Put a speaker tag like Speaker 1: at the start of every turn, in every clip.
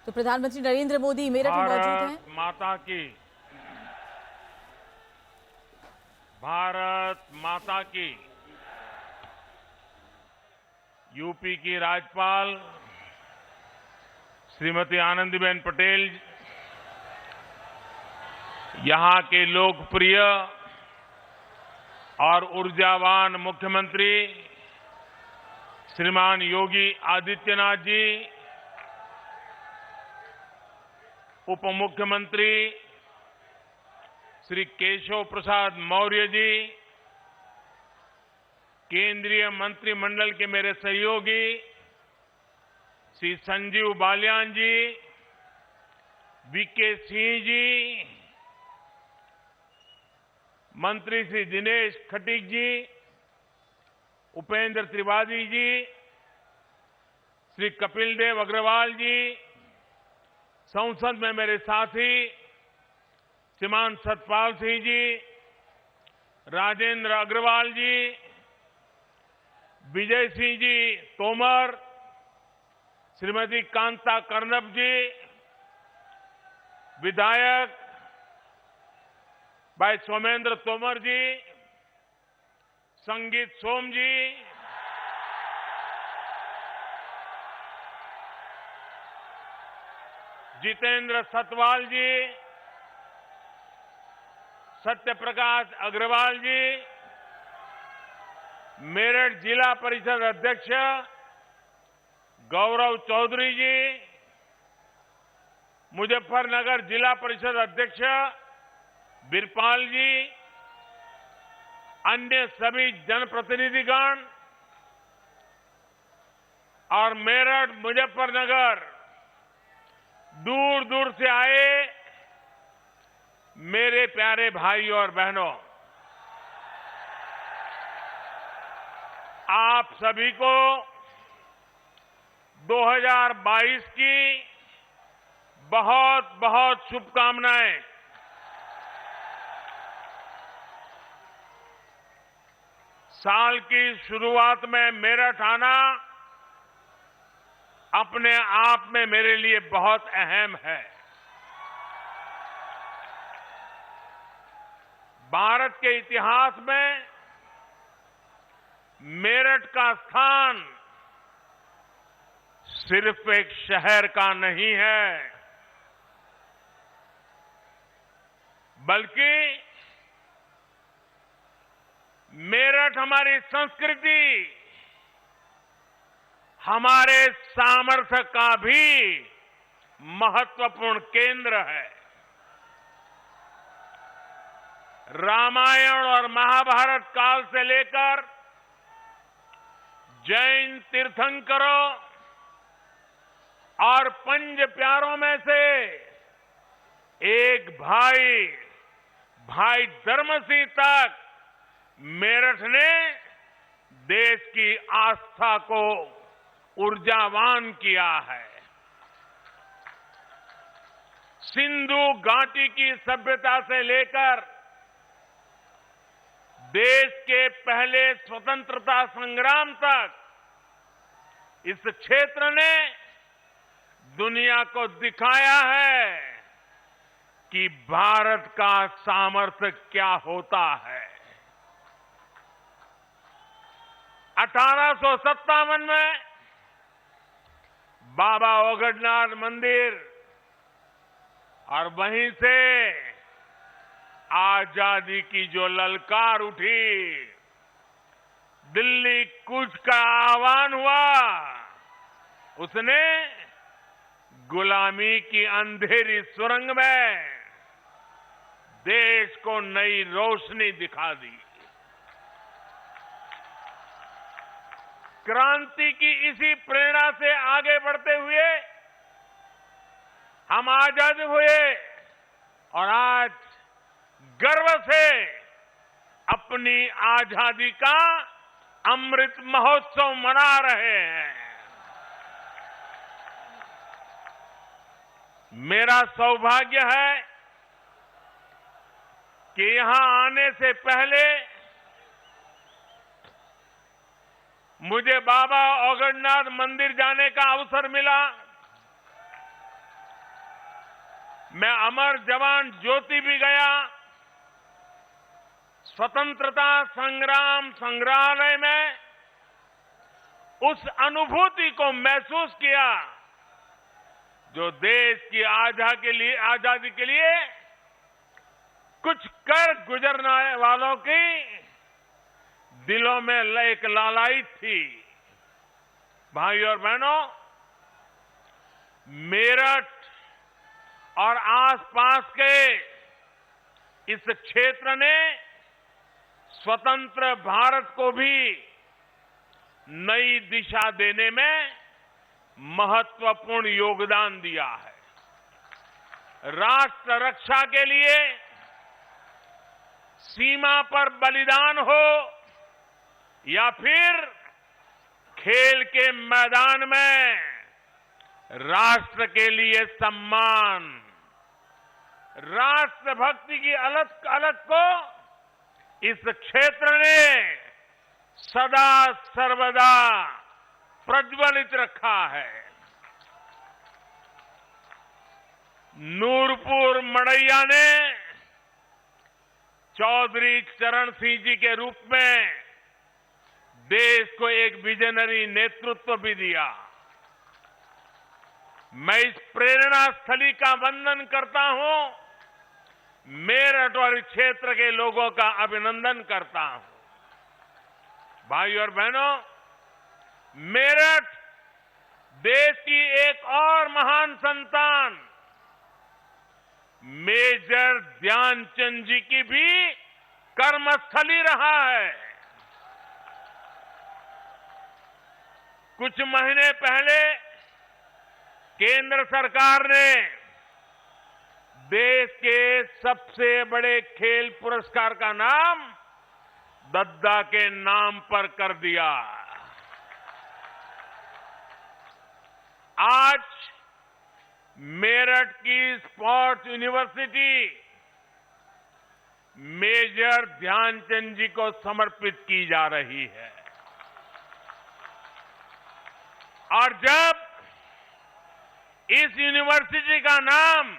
Speaker 1: तो प्रधानमंत्री नरेंद्र मोदी मेरठ में मौजूद हैं।
Speaker 2: भारत माता की यूपी की राज्यपाल श्रीमती आनंदीबेन पटेल, यहां के लोकप्रिय और ऊर्जावान मुख्यमंत्री श्रीमान योगी आदित्यनाथ जी, उप मुख्यमंत्री श्री केशव प्रसाद मौर्य जी, केंद्रीय मंत्रिमंडल के मेरे सहयोगी श्री संजीव बालियान जी, वीके सिंह जी, मंत्री श्री दिनेश खटीक जी, उपेंद्र त्रिपाठी जी, श्री कपिल देव अग्रवाल जी, संसद में मेरे साथी श्रीमान सतपाल सिंह जी, राजेंद्र अग्रवाल जी, विजय सिंह जी तोमर, श्रीमती कांता कर्णब जी, विधायक भाई सोमेंद्र तोमर जी, संगीत सोम जी, जितेंद्र सतवाल जी, सत्य प्रकाश अग्रवाल जी, मेरठ जिला परिषद अध्यक्ष गौरव चौधरी जी, मुजफ्फरनगर जिला परिषद अध्यक्ष बिरपाल जी, अन्य सभी जनप्रतिनिधिगण और मेरठ मुजफ्फरनगर दूर दूर से आए मेरे प्यारे भाइयों और बहनों, आप सभी को 2022 की बहुत बहुत शुभकामनाएं। साल की शुरुआत में मेरठ आना अपने आप में मेरे लिए बहुत अहम है। भारत के इतिहास में मेरठ का स्थान सिर्फ एक शहर का नहीं है, बल्कि मेरठ हमारी संस्कृति, हमारे सामर्थ्य का भी महत्वपूर्ण केंद्र है। रामायण और महाभारत काल से लेकर जैन तीर्थंकरों और पंच प्यारों में से एक भाई धर्म सिंह तक मेरठ ने देश की आस्था को ऊर्जावान किया है। सिंधु घाटी की सभ्यता से लेकर देश के पहले स्वतंत्रता संग्राम तक इस क्षेत्र ने दुनिया को दिखाया है कि भारत का सामर्थ्य क्या होता है। 1857 में बाबा ओगडनाथ मंदिर और वहीं से आजादी की जो ललकार उठी, दिल्ली कूच का आह्वान हुआ, उसने गुलामी की अंधेरी सुरंग में देश को नई रोशनी दिखा दी। क्रांति की इसी प्रेरणा से आगे बढ़ते हुए हम आजाद हुए और आज गर्व से अपनी आजादी का अमृत महोत्सव मना रहे हैं। मेरा सौभाग्य है कि यहां आने से पहले मुझे बाबा ओगडनाथ मंदिर जाने का अवसर मिला। मैं अमर जवान ज्योति भी गया, स्वतंत्रता संग्राम संग्रहालय में उस अनुभूति को महसूस किया जो देश की आजादी के लिए कुछ कर गुजरने वालों की दिलों में एक लालायित थी। भाइयों और बहनों, मेरठ और आसपास के इस क्षेत्र ने स्वतंत्र भारत को भी नई दिशा देने में महत्वपूर्ण योगदान दिया है। राष्ट्र रक्षा के लिए सीमा पर बलिदान हो या फिर खेल के मैदान में राष्ट्र के लिए सम्मान, राष्ट्रभक्ति की अलख को इस क्षेत्र ने सदा सर्वदा प्रज्वलित रखा है। नूरपुर मड़ैया ने चौधरी चरण सिंह जी के रूप में देश को एक विजनरी नेतृत्व भी दिया। मैं इस प्रेरणा स्थली का वंदन करता हूं, मेरठ और इस क्षेत्र के लोगों का अभिनंदन करता हूं। भाइयों और बहनों, मेरठ देश की एक और महान संतान मेजर ध्यानचंद जी की भी कर्मस्थली रहा है। कुछ महीने पहले केंद्र सरकार ने देश के सबसे बड़े खेल पुरस्कार का नाम दद्दा के नाम पर कर दिया। आज मेरठ की स्पोर्ट्स यूनिवर्सिटी मेजर ध्यानचंद जी को समर्पित की जा रही है। और जब इस यूनिवर्सिटी का नाम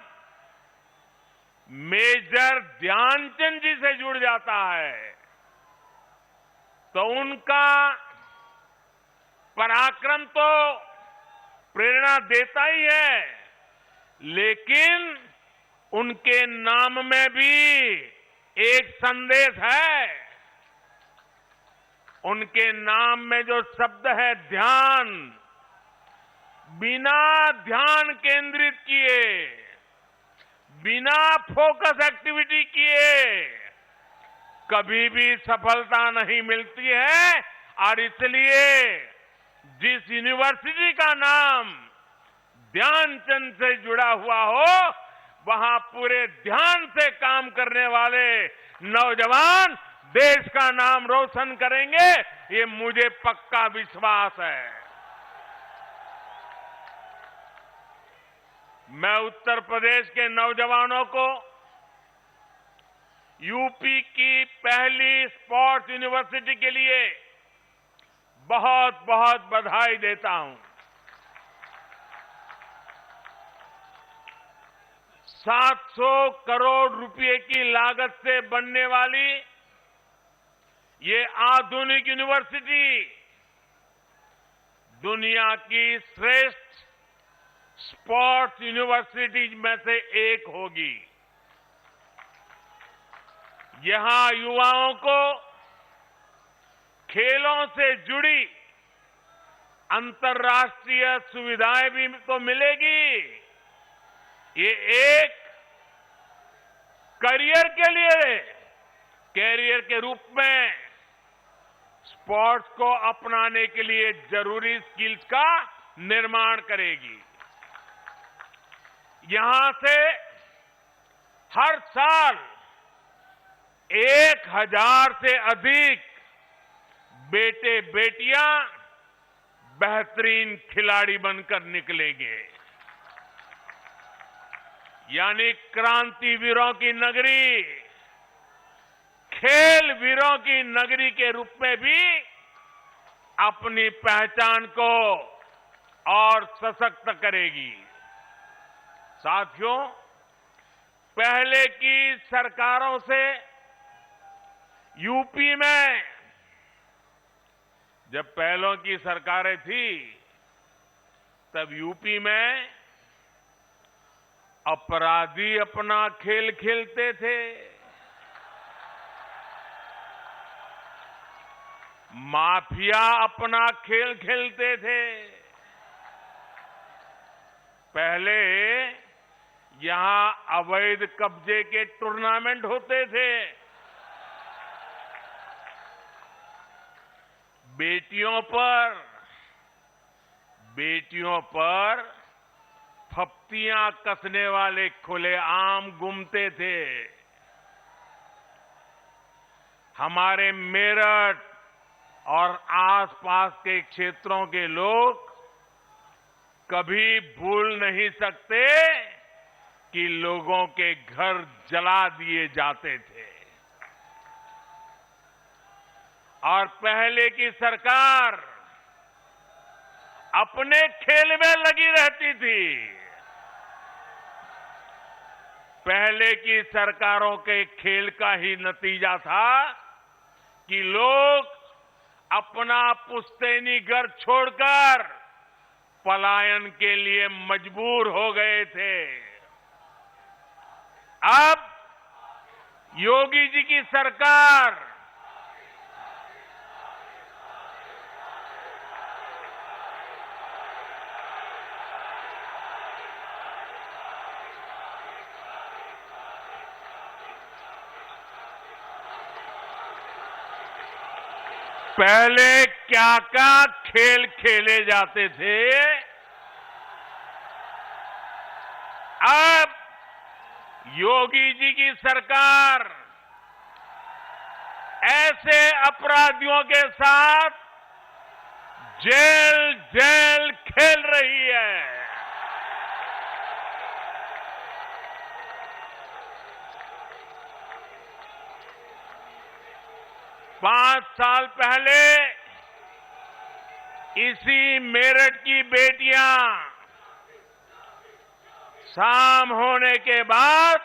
Speaker 2: मेजर ध्यानचंद जी से जुड़ जाता है तो उनका पराक्रम तो प्रेरणा देता ही है, लेकिन उनके नाम में भी एक संदेश है। उनके नाम में जो शब्द है ध्यान, बिना ध्यान केंद्रित किए, बिना फोकस एक्टिविटी किए कभी भी सफलता नहीं मिलती है। और इसलिए जिस यूनिवर्सिटी का नाम ध्यानचंद से जुड़ा हुआ हो, वहां पूरे ध्यान से काम करने वाले नौजवान देश का नाम रोशन करेंगे, ये मुझे पक्का विश्वास है। मैं उत्तर प्रदेश के नौजवानों को यूपी की पहली स्पोर्ट्स यूनिवर्सिटी के लिए बहुत बहुत बधाई देता हूं। 700 करोड़ रुपए की लागत से बनने वाली ये आधुनिक यूनिवर्सिटी दुनिया की श्रेष्ठ स्पोर्ट्स यूनिवर्सिटीज में से एक होगी। यहां युवाओं को खेलों से जुड़ी अंतर्राष्ट्रीय सुविधाएं भी तो मिलेगी, ये एक करियर के रूप में स्पोर्ट्स को अपनाने के लिए जरूरी स्किल्स का निर्माण करेगी। यहां से हर साल 1000 से अधिक बेटे बेटियां बेहतरीन खिलाड़ी बनकर निकलेंगे। यानी क्रांतिवीरों की नगरी, खेल वीरों की नगरी के रूप में भी अपनी पहचान को और सशक्त करेगी। साथियों, पहले की सरकारों से यूपी में, जब पहलों की सरकारें थी तब यूपी में अपराधी अपना खेल खेलते थे, माफिया अपना खेल खेलते थे। पहले यहां अवैध कब्जे के टूर्नामेंट होते थे, बेटियों पर फप्तियां कसने वाले खुलेआम घूमते थे। हमारे मेरठ और आसपास के क्षेत्रों के लोग कभी भूल नहीं सकते कि लोगों के घर जला दिए जाते थे। और पहले की सरकार अपने खेल में लगी रहती थी। पहले की सरकारों के खेल का ही नतीजा था कि लोग अपना पुश्तैनी घर छोड़कर पलायन के लिए मजबूर हो गए थे। अब योगी जी की सरकार पहले क्या क्या खेल खेले जाते थे, अब योगी जी की सरकार ऐसे अपराधियों के साथ जेल जेल खेल रही है। 5 साल पहले इसी मेरठ की बेटियां शाम होने के बाद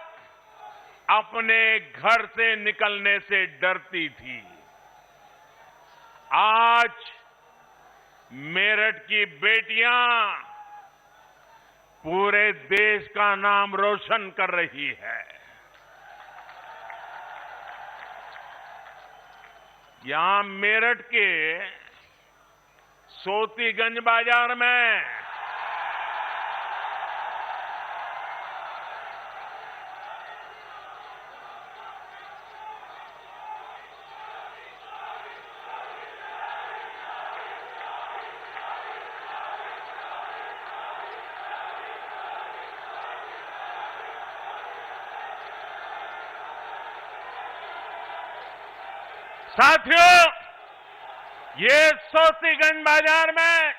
Speaker 2: अपने घर से निकलने से डरती थी। आज मेरठ की बेटियां पूरे देश का नाम रोशन कर रही है। यहां मेरठ के सोतीगंज बाजार में साथियों, ये सोतीगंज बाजार में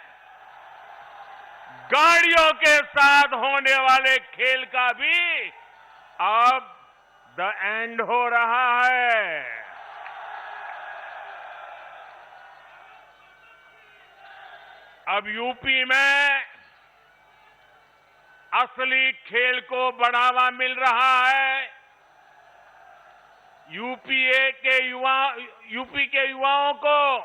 Speaker 2: गाड़ियों के साथ होने वाले खेल का भी अब द एंड हो रहा है। अब यूपी में असली खेल को बढ़ावा मिल रहा है। यूपी के युवाओं को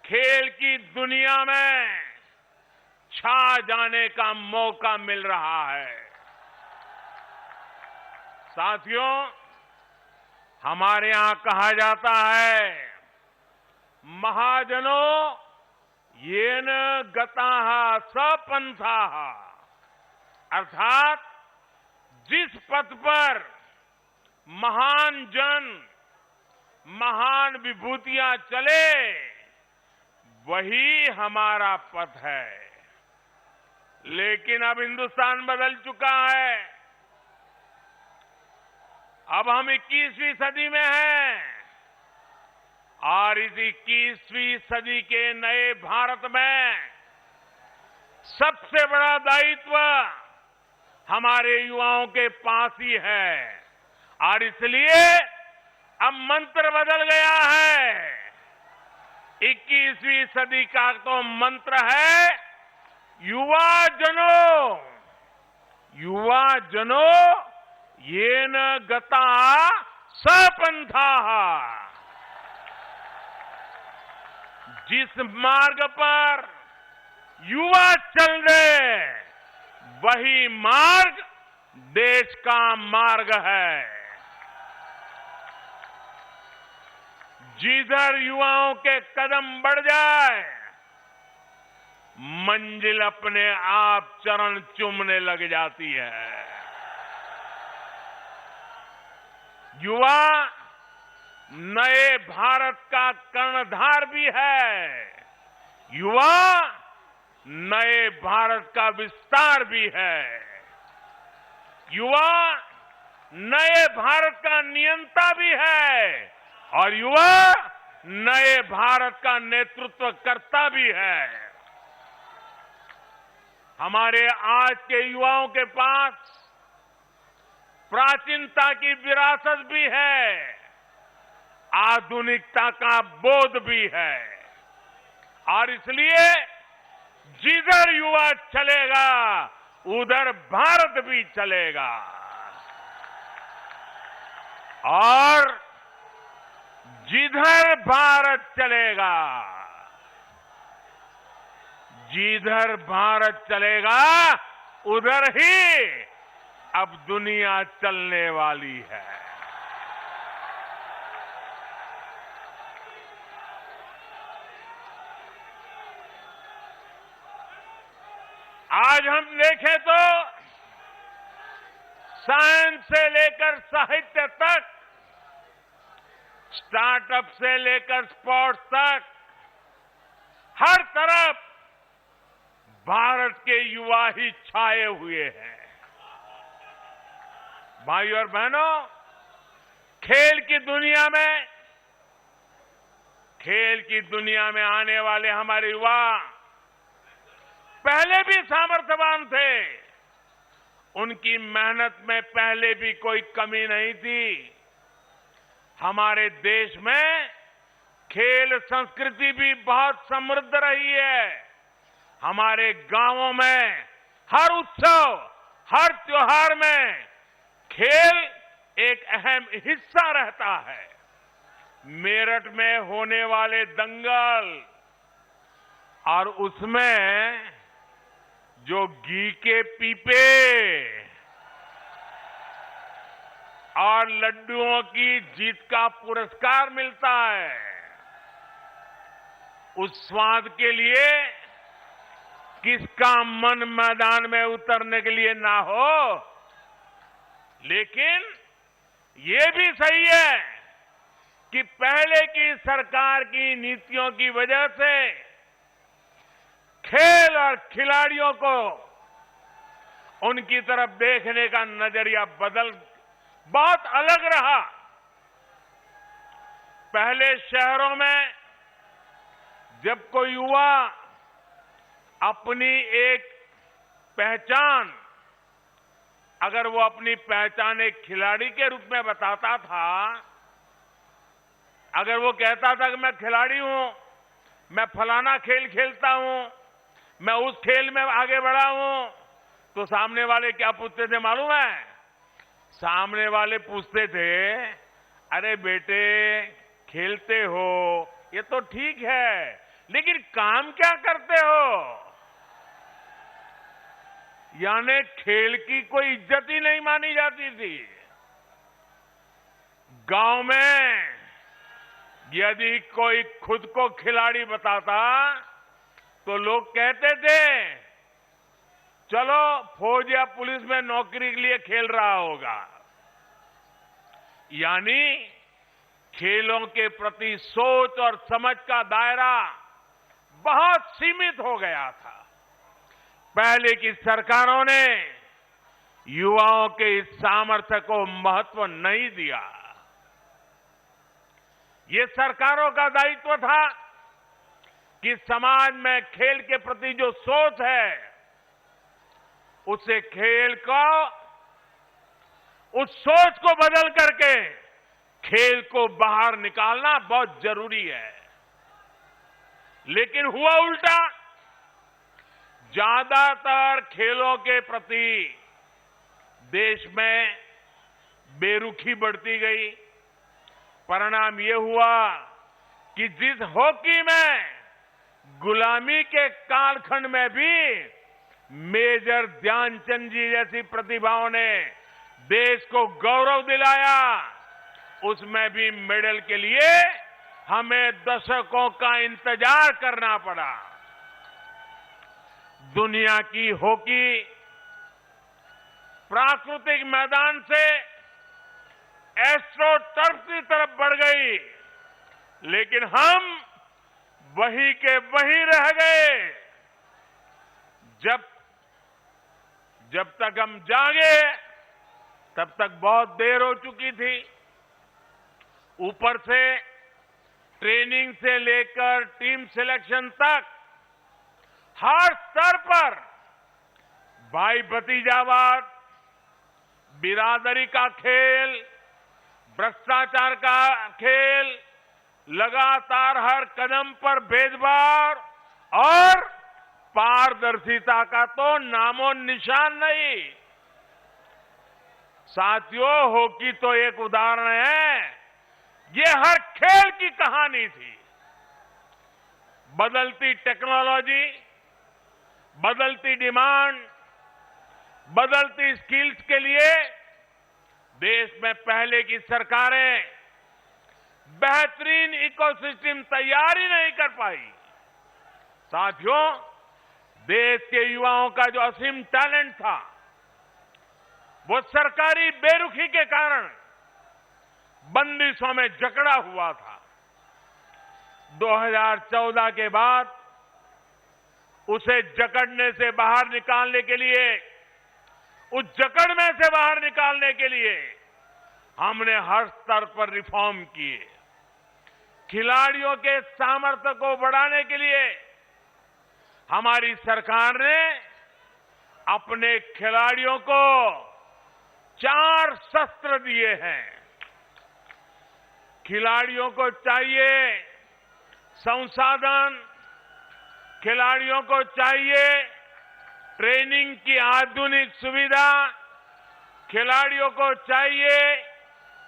Speaker 2: खेल की दुनिया में छा जाने का मौका मिल रहा है। साथियों, हमारे यहां कहा जाता है, महाजनों येन गताः स पंथाः, अर्थात जिस पथ पर महान जन, महान विभूतियां चले, वही हमारा पथ है। लेकिन अब हिंदुस्तान बदल चुका है। अब हम 21वीं सदी में हैं और इस 21वीं सदी के नए भारत में सबसे बड़ा दायित्व हमारे युवाओं के पास ही है। और इसलिए अब मंत्र बदल गया है। 21वीं सदी का तो मंत्र है, युवा जनों येन गता सपंथाः। जिस मार्ग पर युवा चल रहे वही मार्ग देश का मार्ग है। जिधर युवाओं के कदम बढ़ जाए मंजिल अपने आप चरण चूमने लग जाती है। युवा नए भारत का कर्णधार भी है। युवा नए भारत का विस्तार भी है। युवा नए भारत का नियंता भी है और युवा नए भारत का नेतृत्व करता भी है। हमारे आज के युवाओं के पास प्राचीनता की विरासत भी है, आधुनिकता का बोध भी है और इसलिए जिधर युवा चलेगा उधर भारत भी चलेगा। और जिधर भारत चलेगा, जिधर भारत चलेगा उधर ही अब दुनिया चलने वाली है। आज हम देखें तो साइंस से लेकर साहित्य तक, स्टार्टअप से लेकर स्पोर्ट्स तक, हर तरफ भारत के युवा ही छाए हुए हैं। भाइयों और बहनों, खेल की दुनिया में आने वाले हमारे युवा पहले भी सामर्थ्यवान थे। उनकी मेहनत में पहले भी कोई कमी नहीं थी। हमारे देश में खेल संस्कृति भी बहुत समृद्ध रही है। हमारे गांवों में हर उत्सव, हर त्योहार में खेल एक अहम हिस्सा रहता है। मेरठ में होने वाले दंगल और उसमें जो घी के पीपे और लड्डुओं की जीत का पुरस्कार मिलता है, उस स्वाद के लिए किसका मन मैदान में उतरने के लिए ना हो। लेकिन ये भी सही है कि पहले की सरकार की नीतियों की वजह से खेल और खिलाड़ियों को उनकी तरफ देखने का नजरिया बहुत अलग रहा। पहले शहरों में जब कोई युवा अपनी एक पहचान, अगर वो अपनी पहचान एक खिलाड़ी के रूप में बताता था, अगर वो कहता था कि मैं खिलाड़ी हूं, मैं फलाना खेल खेलता हूं, मैं उस खेल में आगे बढ़ा हूं, तो सामने वाले क्या पूछते थे मालूम है? सामने वाले पूछते थे, अरे बेटे खेलते हो ये तो ठीक है, लेकिन काम क्या करते हो? यानी खेल की कोई इज्जत ही नहीं मानी जाती थी। गांव में यदि कोई खुद को खिलाड़ी बताता तो लोग कहते थे चलो फौज या पुलिस में नौकरी के लिए खेल रहा होगा। यानी खेलों के प्रति सोच और समझ का दायरा बहुत सीमित हो गया था। पहले की सरकारों ने युवाओं के इस सामर्थ्य को महत्व नहीं दिया। ये सरकारों का दायित्व था कि समाज में खेल के प्रति जो सोच है उसे खेल को, उस सोच को बदल करके खेल को बाहर निकालना बहुत जरूरी है। लेकिन हुआ उल्टा, ज्यादातर खेलों के प्रति देश में बेरुखी बढ़ती गई। परिणाम ये हुआ कि जिस हॉकी में गुलामी के कालखंड में भी मेजर ध्यानचंद जी जैसी प्रतिभाओं ने देश को गौरव दिलाया, उसमें भी मेडल के लिए हमें दशकों का इंतजार करना पड़ा। दुनिया की हॉकी प्राकृतिक मैदान से एस्ट्रो टर्फ की तरफ बढ़ गई, लेकिन हम वहीं के वहीं रह गए। जब तक हम जागे तब तक बहुत देर हो चुकी थी। ऊपर से ट्रेनिंग से लेकर टीम सिलेक्शन तक हर स्तर पर भाई भतीजावाद, बिरादरी का खेल, भ्रष्टाचार का खेल, लगातार हर कदम पर भेदभाव और पारदर्शिता का तो नामो निशान नहीं। साथियों, हॉकी तो एक उदाहरण है, ये हर खेल की कहानी थी। बदलती टेक्नोलॉजी, बदलती डिमांड, बदलती स्किल्स के लिए देश में पहले की सरकारें बेहतरीन इकोसिस्टम तैयार ही नहीं कर पाई। साथियों, देश के युवाओं का जो असीम टैलेंट था, वो सरकारी बेरुखी के कारण बंदिशों में जकड़ा हुआ था। 2014 के बाद उसे जकड़ने से बाहर निकालने के लिए, उस जकड़ में से बाहर निकालने के लिए हमने हर स्तर पर रिफॉर्म किए। खिलाड़ियों के सामर्थ्य को बढ़ाने के लिए हमारी सरकार ने अपने खिलाड़ियों को 4 शस्त्र दिए हैं। खिलाड़ियों को चाहिए संसाधन, खिलाड़ियों को चाहिए ट्रेनिंग की आधुनिक सुविधा, खिलाड़ियों को चाहिए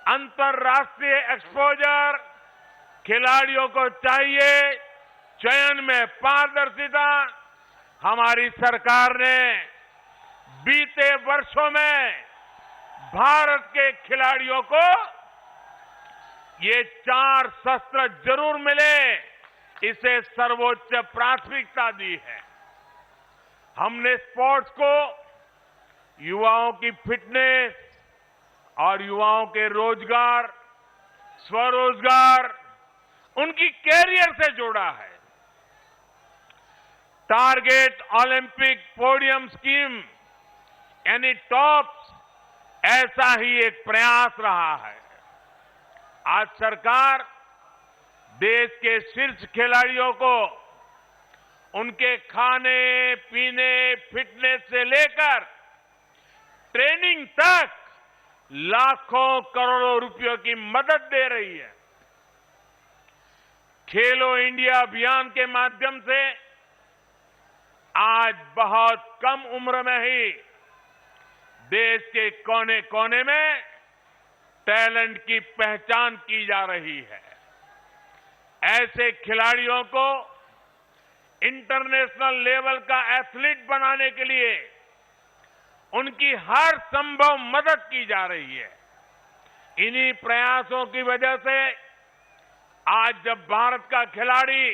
Speaker 2: अंतर्राष्ट्रीय एक्सपोजर, खिलाड़ियों को चाहिए चयन में पारदर्शिता। हमारी सरकार ने बीते वर्षों में भारत के खिलाड़ियों को ये 4 शस्त्र जरूर मिले, इसे सर्वोच्च प्राथमिकता दी है। हमने स्पोर्ट्स को युवाओं की फिटनेस और युवाओं के रोजगार, स्वरोजगार, उनकी कैरियर से जोड़ा है। टारगेट ओलंपिक पोडियम स्कीम यानी टॉप्स, ऐसा ही एक प्रयास रहा है। आज सरकार देश के शीर्ष खिलाड़ियों को उनके खाने पीने, फिटनेस से लेकर ट्रेनिंग तक लाखों करोड़ों रुपयों की मदद दे रही है। खेलो इंडिया अभियान के माध्यम से आज बहुत कम उम्र में ही देश के कोने कोने में टैलेंट की पहचान की जा रही है। ऐसे खिलाड़ियों को इंटरनेशनल लेवल का एथलीट बनाने के लिए उनकी हर संभव मदद की जा रही है। इन्हीं प्रयासों की वजह से आज जब भारत का खिलाड़ी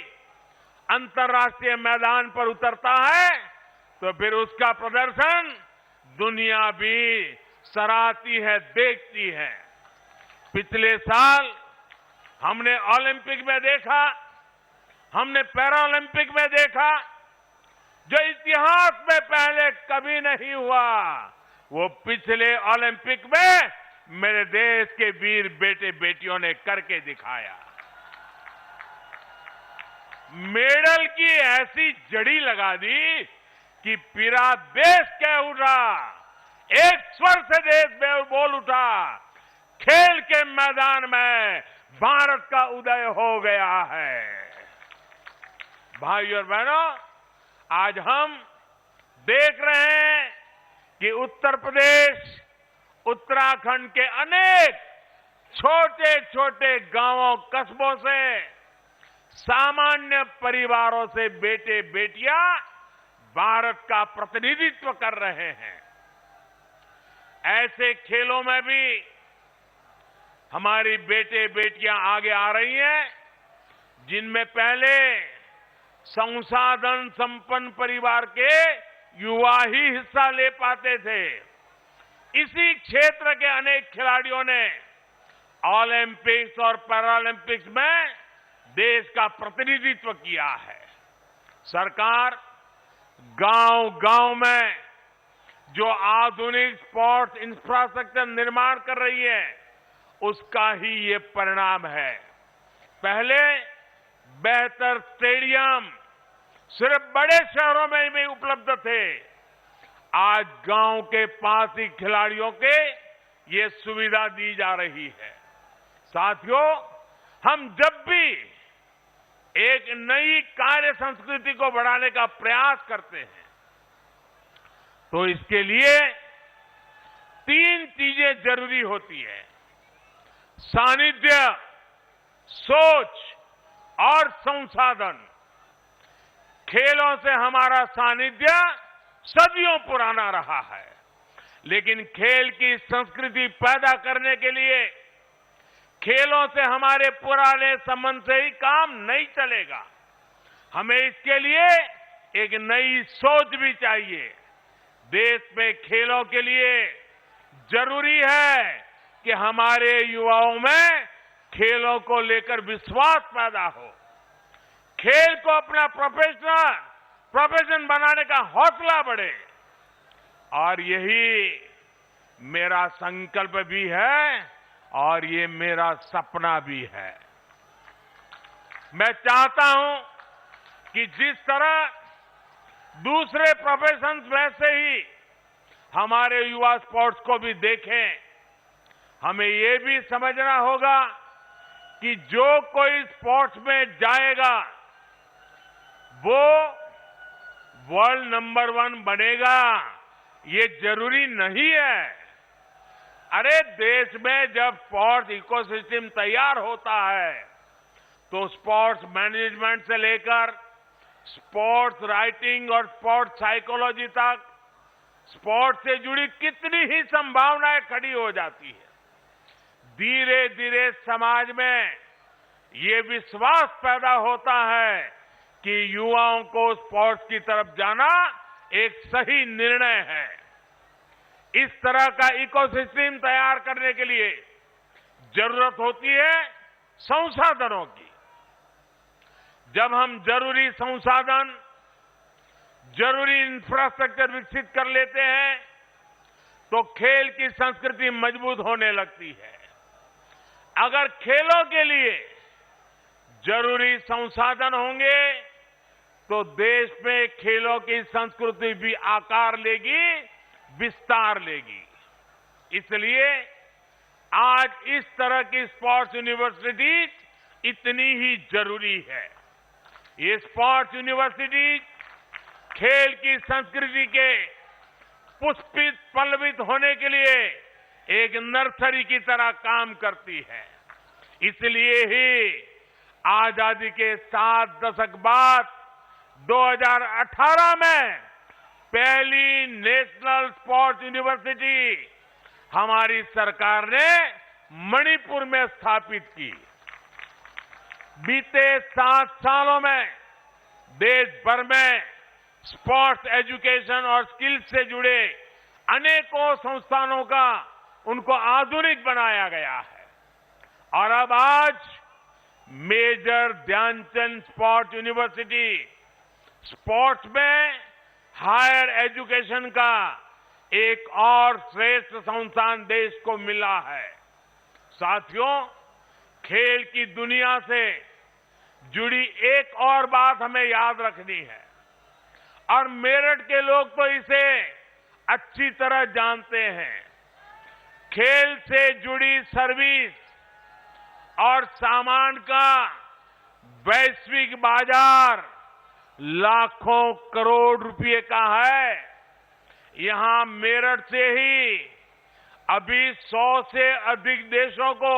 Speaker 2: अंतर्राष्ट्रीय मैदान पर उतरता है तो फिर उसका प्रदर्शन दुनिया भी सराहती है, देखती है। पिछले साल हमने ओलंपिक में देखा, हमने पैरा ओलंपिक में देखा, जो इतिहास में पहले कभी नहीं हुआ, वो पिछले ओलंपिक में मेरे देश के वीर बेटे बेटियों ने करके दिखाया। मेडल की ऐसी जड़ी लगा दी कि पूरा देश कह उठा, एक स्वर से देश बोल उठा, खेल के मैदान में भारत का उदय हो गया है। भाइयों और बहनों, आज हम देख रहे हैं कि उत्तर प्रदेश, उत्तराखंड के अनेक छोटे छोटे गांवों कस्बों से, सामान्य परिवारों से बेटे बेटियां भारत का प्रतिनिधित्व कर रहे हैं। ऐसे खेलों में भी हमारी बेटे बेटियां आगे आ रही हैं, जिनमें पहले संसाधन संपन्न परिवार के युवा ही हिस्सा ले पाते थे। इसी क्षेत्र के अनेक खिलाड़ियों ने ओलंपिक्स और पैरालंपिक्स में देश का प्रतिनिधित्व किया है। सरकार गांव-गांव में जो आधुनिक स्पोर्ट्स इंफ्रास्ट्रक्चर निर्माण कर रही है, उसका ही ये परिणाम है। पहले बेहतर स्टेडियम सिर्फ बड़े शहरों में ही उपलब्ध थे। आज गांव के पास ही खिलाड़ियों के ये सुविधा दी जा रही है। साथियों, हम जब भी एक नई कार्य संस्कृति को बढ़ाने का प्रयास करते हैं, तो इसके लिए 3 चीजें जरूरी होती है: सानिध्य, सोच और संसाधन। खेलों से हमारा सानिध्य सदियों पुराना रहा है, लेकिन खेल की संस्कृति पैदा करने के लिए खेलों से हमारे पुराने संबंध से ही काम नहीं चलेगा। हमें इसके लिए एक नई सोच भी चाहिए। देश में खेलों के लिए जरूरी है कि हमारे युवाओं में खेलों को लेकर विश्वास पैदा हो, खेल को अपना प्रोफेशन बनाने का हौसला बढ़े। और यही मेरा संकल्प भी है और ये मेरा सपना भी है। मैं चाहता हूं कि जिस तरह दूसरे प्रोफेशंस में से ही हमारे युवा स्पोर्ट्स को भी देखें, हमें ये भी समझना होगा कि जो कोई स्पोर्ट्स में जाएगा वो वर्ल्ड नंबर 1 बनेगा, ये जरूरी नहीं है। अरे देश में जब स्पोर्ट्स इकोसिस्टम तैयार होता है, तो स्पोर्ट्स मैनेजमेंट से लेकर स्पोर्ट्स राइटिंग और स्पोर्ट्स साइकोलॉजी तक स्पोर्ट्स से जुड़ी कितनी ही संभावनाएं खड़ी हो जाती है। धीरे धीरे समाज में ये विश्वास पैदा होता है कि युवाओं को स्पोर्ट्स की तरफ जाना एक सही निर्णय है। इस तरह का इकोसिस्टम तैयार करने के लिए जरूरत होती है संसाधनों की। जब हम जरूरी संसाधन, जरूरी इंफ्रास्ट्रक्चर विकसित कर लेते हैं, तो खेल की संस्कृति मजबूत होने लगती है। अगर खेलों के लिए जरूरी संसाधन होंगे, तो देश में खेलों की संस्कृति भी आकार लेगी, विस्तार लेगी। इसलिए आज इस तरह की स्पोर्ट्स यूनिवर्सिटी इतनी ही जरूरी है। ये स्पोर्ट्स यूनिवर्सिटी खेल की संस्कृति के पुष्पित पल्लवित होने के लिए एक नर्सरी की तरह काम करती है। इसलिए ही आजादी के 7 दशक बाद 2018 में पहली नेशनल स्पोर्ट्स यूनिवर्सिटी हमारी सरकार ने मणिपुर में स्थापित की। बीते 7 सालों में देश भर में स्पोर्ट्स एजुकेशन और स्किल्स से जुड़े अनेकों संस्थानों का उनको आधुनिक बनाया गया है। और अब आज major Dhyan Chand sports university sports में हायर एजुकेशन का एक और श्रेष्ठ संस्थान देश को मिला है। साथियों, खेल की दुनिया से जुड़ी एक और बात हमें याद रखनी है, और मेरठ के लोग तो इसे अच्छी तरह जानते हैं। खेल से जुड़ी सर्विस और सामान का वैश्विक बाजार लाखों करोड़ रुपए का है। यहां मेरठ से ही अभी 100 से अधिक देशों को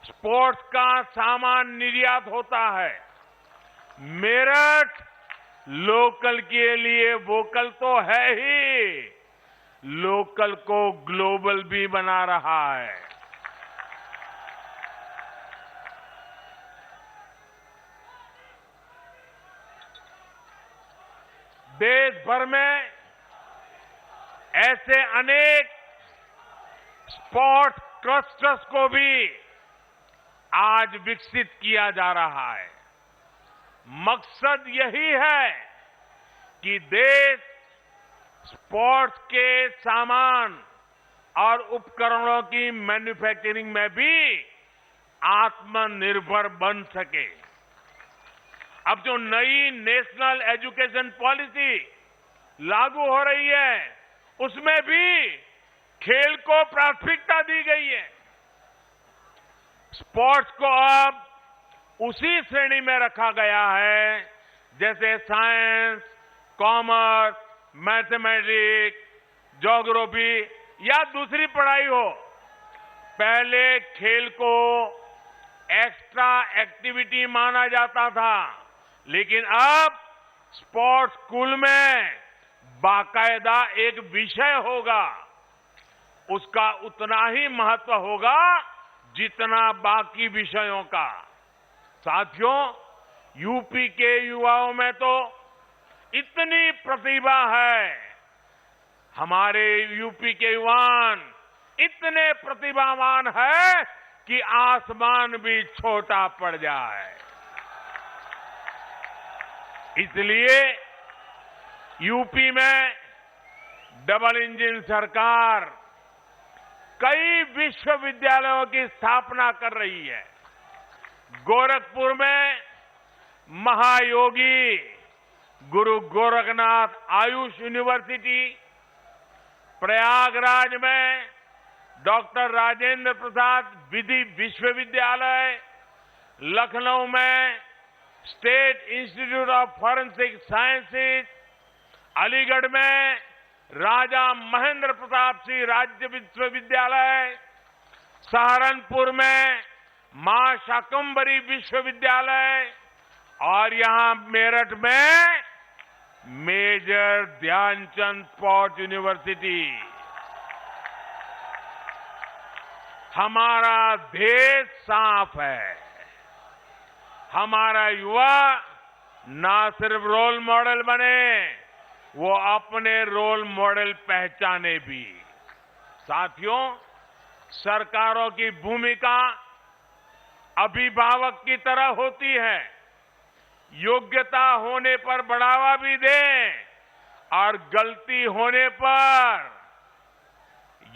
Speaker 2: स्पोर्ट्स का सामान निर्यात होता है। मेरठ लोकल के लिए वोकल तो है ही, लोकल को ग्लोबल भी बना रहा है। देश भर में ऐसे अनेक स्पोर्ट्स क्लस्टर्स को भी आज विकसित किया जा रहा है। मकसद यही है कि देश स्पोर्ट्स के सामान और उपकरणों की मैन्युफैक्चरिंग में भी आत्मनिर्भर बन सके। अब जो नई नेशनल एजुकेशन पॉलिसी लागू हो रही है, उसमें भी खेल को प्राथमिकता दी गई है। स्पोर्ट्स को अब उसी श्रेणी में रखा गया है जैसे साइंस, कॉमर्स, मैथमेटिक्स, ज्योग्राफी या दूसरी पढ़ाई हो। पहले खेल को एक्स्ट्रा एक्टिविटी माना जाता था, लेकिन अब स्पोर्ट्स स्कूल में बाकायदा एक विषय होगा। उसका उतना ही महत्व होगा जितना बाकी विषयों का। साथियों, यूपी के युवाओं में तो इतनी प्रतिभा है, हमारे यूपी के युवान इतने प्रतिभावान है कि आसमान भी छोटा पड़ जाए। इसलिए यूपी में डबल इंजन सरकार कई विश्वविद्यालयों की स्थापना कर रही है। गोरखपुर में महायोगी गुरु गोरखनाथ आयुष यूनिवर्सिटी, प्रयागराज में डॉक्टर राजेंद्र प्रसाद विधि विश्वविद्यालय, लखनऊ में state institute of forensic sciences, Aligarh में राजा महेंद्र प्रताप सिंह राज्य विश्वविद्यालय, सहारनपुर में मां शाकंभरी विश्वविद्यालय और यहां मेरठ में मेजर ध्यानचंद स्पोर्ट्स यूनिवर्सिटी। हमारा देश साफ है। हमारा युवा ना सिर्फ रोल मॉडल बने, वो अपने रोल मॉडल पहचाने भी। साथियों, सरकारों की भूमिका अभिभावक की तरह होती है। योग्यता होने पर बढ़ावा भी दें और गलती होने पर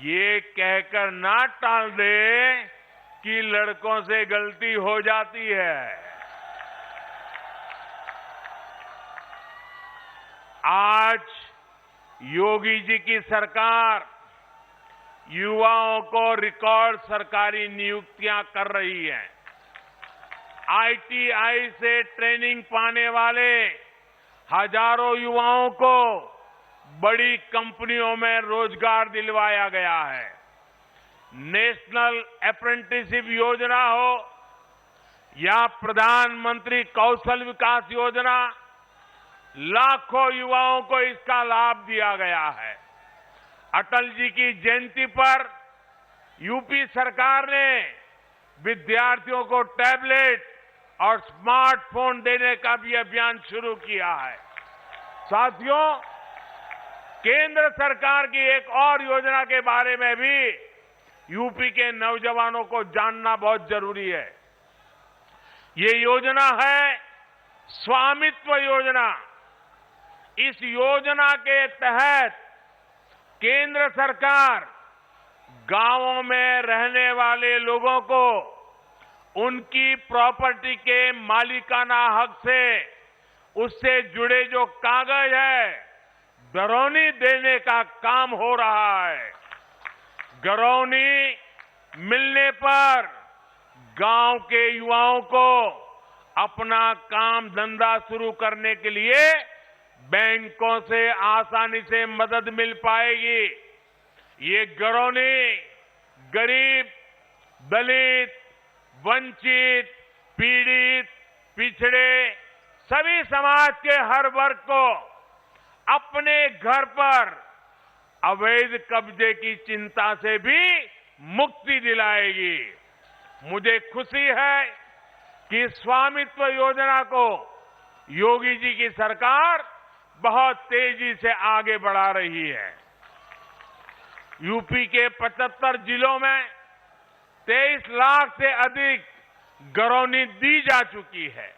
Speaker 2: ये कहकर ना टाल दे कि लड़कों से गलती हो जाती है। आज योगी जी की सरकार युवाओं को रिकॉर्ड सरकारी नियुक्तियां कर रही है। आईटीआई से ट्रेनिंग पाने वाले हजारों युवाओं को बड़ी कंपनियों में रोजगार दिलवाया गया है। नेशनल अप्रेंटिसशिप योजना हो या प्रधानमंत्री कौशल विकास योजना, लाखों युवाओं को इसका लाभ दिया गया है। अटल जी की जयंती पर यूपी सरकार ने विद्यार्थियों को टैबलेट और स्मार्टफोन देने का भी अभियान शुरू किया है। साथियों, केंद्र सरकार की एक और योजना के बारे में भी यूपी के नौजवानों को जानना बहुत जरूरी है। ये योजना है स्वामित्व योजना। इस योजना के तहत केंद्र सरकार गांवों में रहने वाले लोगों को उनकी प्रॉपर्टी के मालिकाना हक से उससे जुड़े जो कागज है घरौनी देने का काम हो रहा है। घरौनी मिलने पर गांव के युवाओं को अपना काम धंधा शुरू करने के लिए बैंकों से आसानी से मदद मिल पाएगी। ये घरौनी गरीब, दलित, वंचित, पीड़ित, पिछड़े सभी समाज के हर वर्ग को अपने घर पर अवैध कब्जे की चिंता से भी मुक्ति दिलाएगी। मुझे खुशी है कि स्वामित्व योजना को योगी जी की सरकार बहुत तेजी से आगे बढ़ा रही है। यूपी के 75 जिलों में 23 लाख से अधिक घरौनी दी जा चुकी है।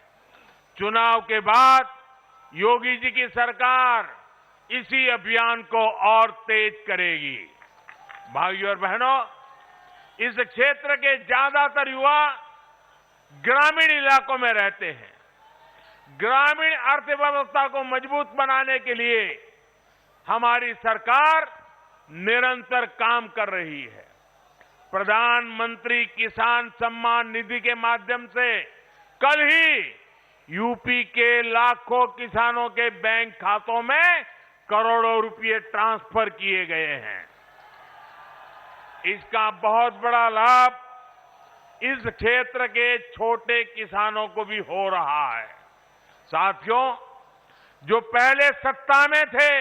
Speaker 2: चुनाव के बाद योगी जी की सरकार इसी अभियान को और तेज करेगी। भाइयों और बहनों, इस क्षेत्र के ज्यादातर युवा ग्रामीण इलाकों में रहते हैं। ग्रामीण अर्थव्यवस्था को मजबूत बनाने के लिए हमारी सरकार निरंतर काम कर रही है। प्रधानमंत्री किसान सम्मान निधि के माध्यम से कल ही यूपी के लाखों किसानों के बैंक खातों में करोड़ों रुपए ट्रांसफर किए गए हैं। इसका बहुत बड़ा लाभ इस क्षेत्र के छोटे किसानों को भी हो रहा है। साथियों, जो पहले सत्ता में थे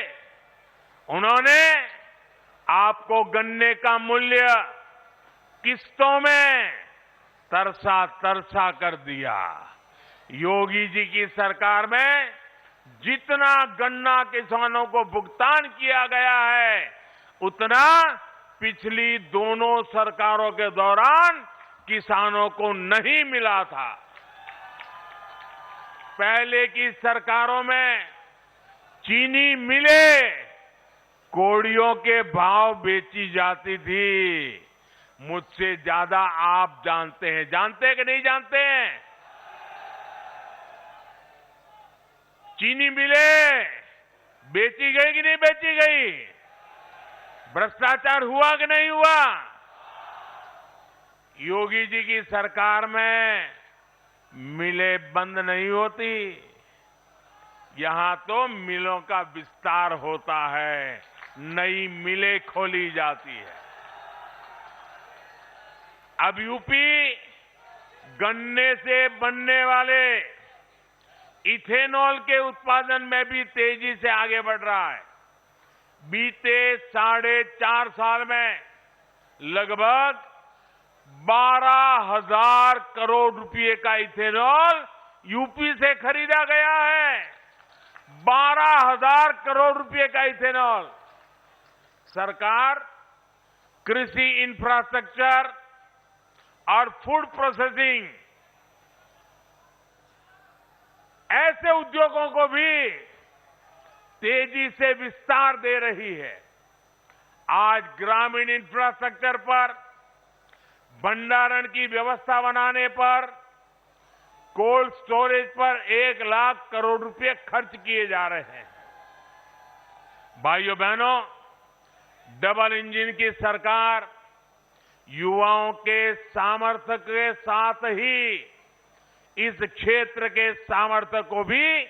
Speaker 2: उन्होंने आपको गन्ने का मूल्य किस्तों में तरसा तरसा कर दिया। योगी जी की सरकार में जितना गन्ना किसानों को भुगतान किया गया है उतना पिछली दोनों सरकारों के दौरान किसानों को नहीं मिला था। पहले की सरकारों में चीनी मिले कोड़ियों के भाव बेची जाती थी। मुझसे ज्यादा आप जानते हैं, जानते हैं कि नहीं जानते हैं? चीनी मिले बेची गई कि नहीं बेची गई? भ्रष्टाचार हुआ कि नहीं हुआ? योगी जी की सरकार में मिलें बंद नहीं होती, यहां तो मिलों का विस्तार होता है, नई मिलें खोली जाती है। अब यूपी गन्ने से बनने वाले इथेनॉल के उत्पादन में भी तेजी से आगे बढ़ रहा है। बीते 4.5 साल में लगभग 12,000 करोड़ रुपए का इथेनॉल यूपी से खरीदा गया है। 12,000 करोड़ रुपए का इथेनॉल। सरकार कृषि इंफ्रास्ट्रक्चर और फूड प्रोसेसिंग ऐसे उद्योगों को भी तेजी से विस्तार दे रही है। आज ग्रामीण इंफ्रास्ट्रक्चर पर, भंडारण की व्यवस्था बनाने पर, कोल्ड स्टोरेज पर 1 लाख करोड़ रुपए खर्च किए जा रहे हैं। भाइयों बहनों, डबल इंजन की सरकार युवाओं के सामर्थ्य के साथ ही इस क्षेत्र के सामर्थ्य को भी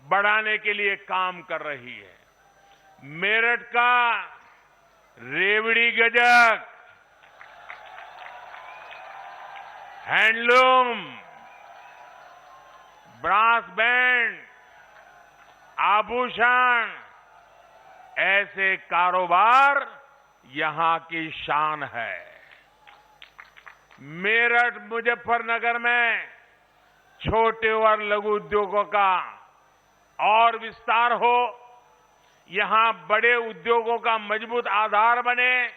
Speaker 2: बढ़ाने के लिए काम कर रही है। मेरठ का रेवड़ी गजक, हैंडलूम, ब्रास बैंड, आभूषण, ऐसे कारोबार यहां की शान है। मेरठ, मुजफ्फरनगर में छोटे और लघु उद्योगों का और विस्तार हो, यहां बड़े उद्योगों का मजबूत आधार बने,